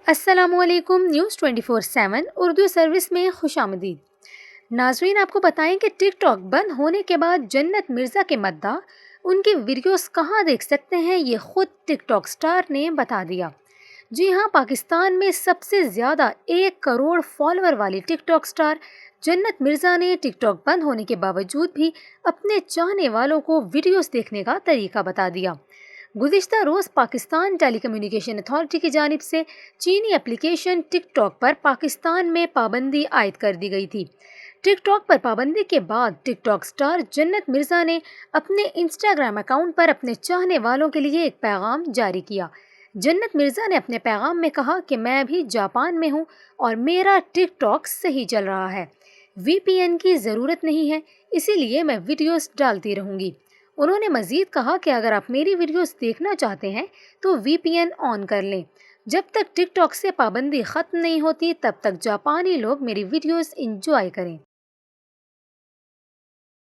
अस्सलाम वालेकुम। News 24/7 Urdu service में खुश आमदीद। नाजरीन, आपको बताएं कि टिकटॉक बंद होने के बाद जन्नत मिर्ज़ा के मद्दाह उनकी वीडियोस कहां देख सकते हैं, ये खुद टिकटॉक स्टार ने बता दिया। जी हां, पाकिस्तान में सबसे ज़्यादा 1 करोड़ फॉलोअर वाली टिकटॉक स्टार जन्नत मिर्ज़ा ने टिकटॉक बंद होने के बावजूद भी अपने चाहने वालों को वीडियोस देखने का तरीका बता दिया। गुज़िश्ता रोज़ पाकिस्तान टेलीकम्युनिकेशन अथॉरिटी की जानिब से चीनी एप्लीकेशन टिकटॉक पर पाकिस्तान में पाबंदी आयद कर दी गई थी। टिकटॉक पर पाबंदी के बाद टिकटॉक स्टार जन्नत मिर्ज़ा ने अपने इंस्टाग्राम अकाउंट पर अपने चाहने वालों के लिए एक पैगाम जारी किया। जन्नत मिर्ज़ा ने अपने पैगाम में कहा कि मैं भी जापान में हूँ और मेरा टिकटॉक सही चल रहा है। वीपीएन की ज़रूरत नहीं है, इसीलिए मैं वीडियोस डालती रहूँगी। उन्होंने मज़ीद कहा कि अगर आप मेरी वीडियोस देखना चाहते हैं तो वीपीएन ऑन कर लें। जब तक टिकटॉक से पाबंदी ख़त्म नहीं होती तब तक जापानी लोग मेरी वीडियोस इंजॉय करें।